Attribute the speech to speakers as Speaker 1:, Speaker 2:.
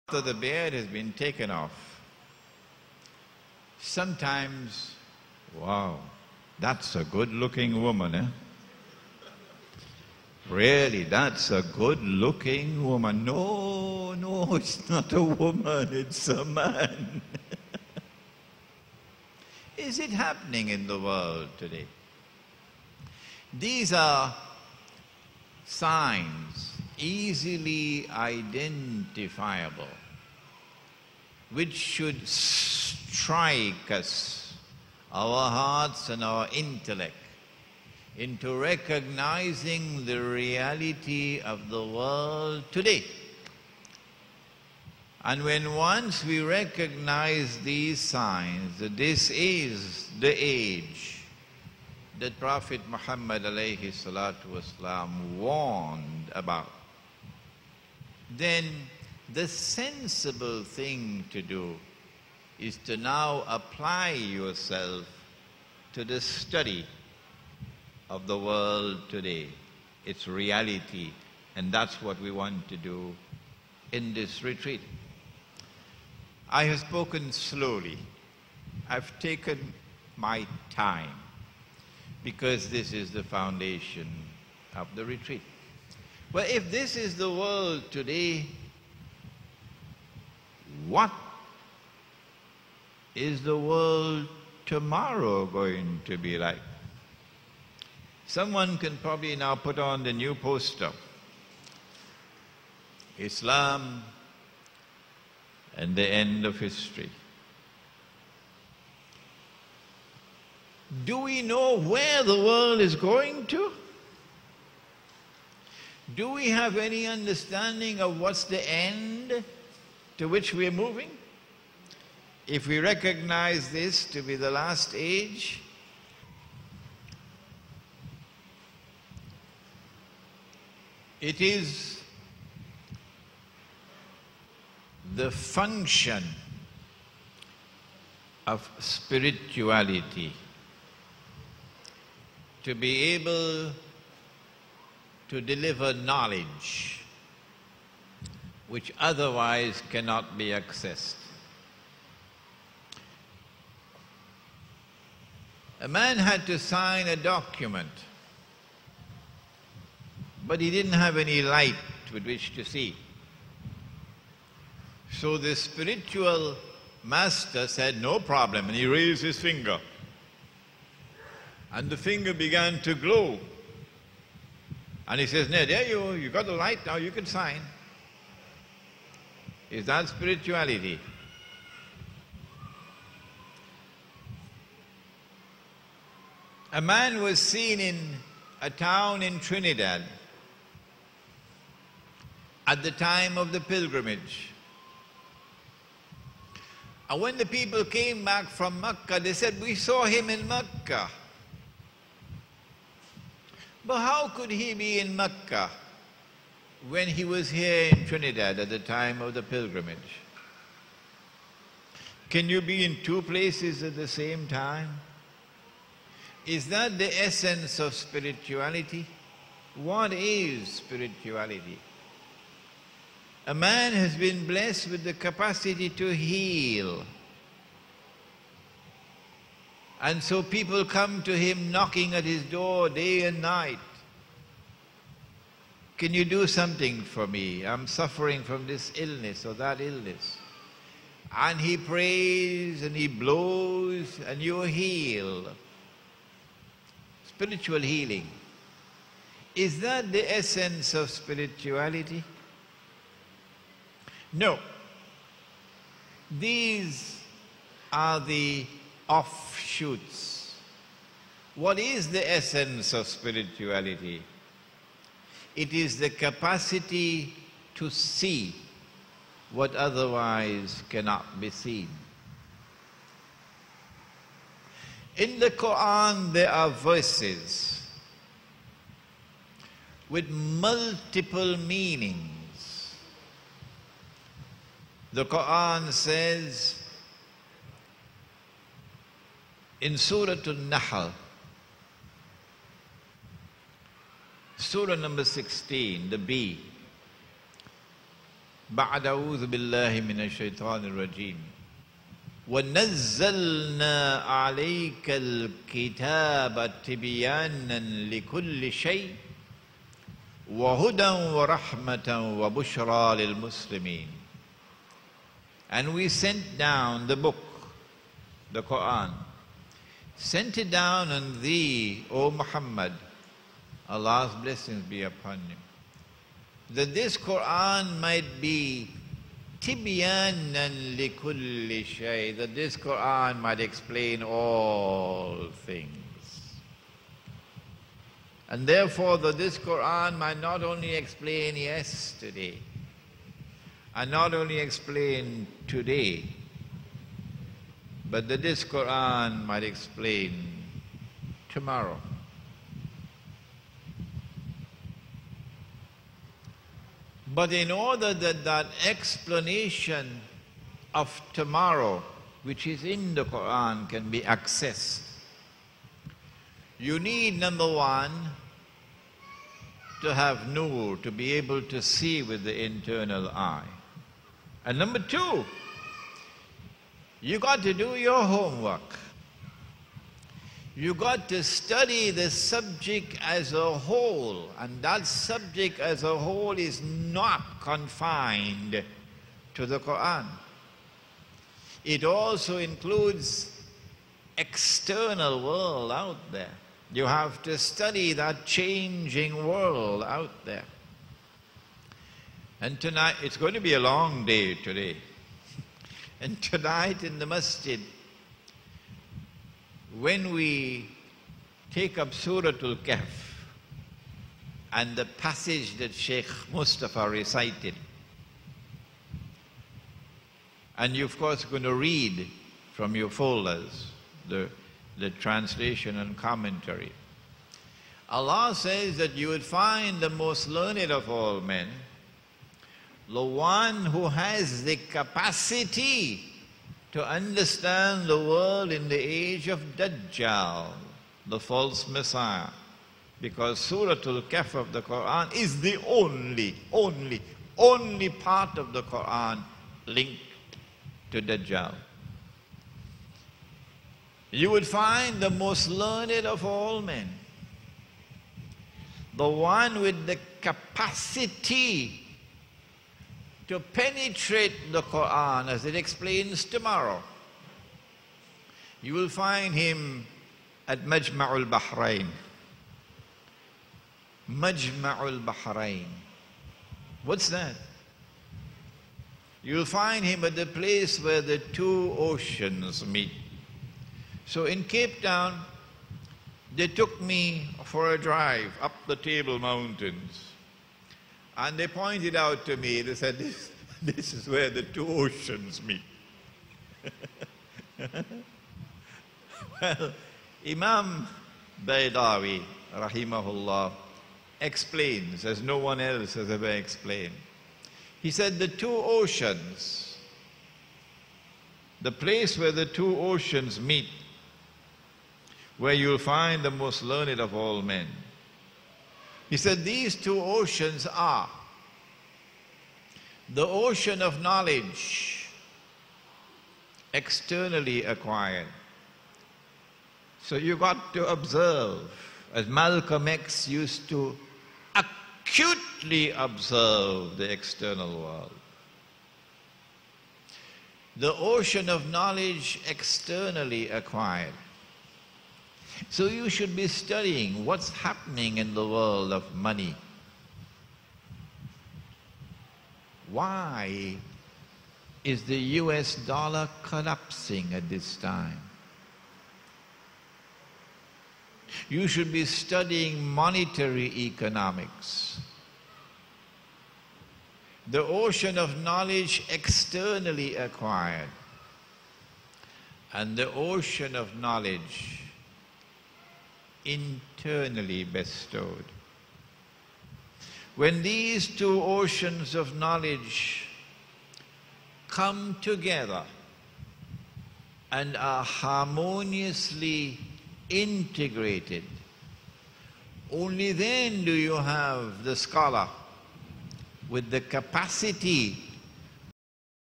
Speaker 1: After the beard has been taken off, sometimes, wow, that's a good-looking woman, eh? Really, that's a good-looking woman. No, it's not a woman, it's a man. Is it happening in the world today? These are signs easily identifiable, which should strike us, our hearts and our intellect, into recognizing the reality of the world today. And when once we recognize these signs, that this is the age that Prophet Muhammad alayhi salatu wasalam warned about, then the sensible thing to do is to now apply yourself to the study of the world today, its reality, and that's what we want to do in this retreat. I have spoken slowly. I've taken my time because this is the foundation of the retreat. Well, if this is the world today, what is the world tomorrow going to be like? Someone can probably now put on the new poster, Islam and the end of history. Do we know where the world is going to? Do we have any understanding of what's the end to which we are moving? If we recognize this to be the last age, it is the function of spirituality to be able to deliver knowledge which otherwise cannot be accessed. A man had to sign a document, but he didn't have any light with which to see. So the spiritual master said, "No problem," and he raised his finger. And the finger began to glow. And he says, "No, there you got the light, now you can sign." Is that spirituality? A man was seen in a town in Trinidad at the time of the pilgrimage. And when the people came back from Mecca, they said, "We saw him in Mecca." But how could he be in Mecca when he was here in Trinidad at the time of the pilgrimage? Can you be in two places at the same time? Is that the essence of spirituality? What is spirituality? A man has been blessed with the capacity to heal. And so people come to him knocking at his door day and night. "Can you do something for me? I'm suffering from this illness or that illness." And he prays and he blows and you're healed. Spiritual healing. Is that the essence of spirituality? No. These are the offshoots. What is the essence of spirituality? It is the capacity to see what otherwise cannot be seen. In the Quran there are verses with multiple meanings. The Quran says in Surah An-Nahl, Surah number 16, the B, بعد أعوذ بالله من الشيطان الرجيم وَنَزَّلْنَا عَلَيْكَ الْكِتَابَ تِبْيَانًا لِكُلِّ شَيْءٍ وَهُدًى وَرَحْمَةً وَبُشْرَى لِلْمُسْلِمِينَ. And we sent down the book, the Quran, sent it down on thee, O Muhammad, Allah's blessings be upon him, that this Quran might be tibyanan likulli shay, that this Quran might explain all things. And therefore, that this Quran might not only explain yesterday, and not only explain today, but that this Quran might explain tomorrow. But in order that that explanation of tomorrow, which is in the Quran, can be accessed, you need, number one, to have nur, to be able to see with the internal eye. And number two, you got to do your homework. You got to study the subject as a whole, and that subject as a whole is not confined to the Quran. It also includes external world out there. You have to study that changing world out there. And tonight, it's going to be a long day today. And tonight in the masjid, when we take up Suratul Kahf and the passage that Sheikh Mustafa recited, and you're of course going to read from your folders the translation and commentary. Allah says that you would find the most learned of all men, the one who has the capacity to understand the world in the age of Dajjal, the false Messiah. Because Suratul Kahf of the Quran is the only part of the Quran linked to Dajjal. You would find the most learned of all men, the one with the capacity to penetrate the Quran as it explains tomorrow. You will find him at Majma'ul Bahrain. Majma'ul Bahrain. What's that? You'll find him at the place where the two oceans meet. So in Cape Town, they took me for a drive up the Table Mountains. And they pointed out to me, they said, this is where the two oceans meet. Well, Imam Baydawi, rahimahullah, explains, as no one else has ever explained. He said the two oceans, the place where the two oceans meet, where you'll find the most learned of all men. He said these two oceans are the ocean of knowledge, externally acquired. So you got to observe, as Malcolm X used to acutely observe the external world. The ocean of knowledge externally acquired. So you should be studying what's happening in the world of money. Why is the US dollar collapsing at this time? You should be studying monetary economics. The ocean of knowledge externally acquired, and the ocean of knowledge internally bestowed. When these two oceans of knowledge come together and are harmoniously integrated, only then do you have the scholar with the capacity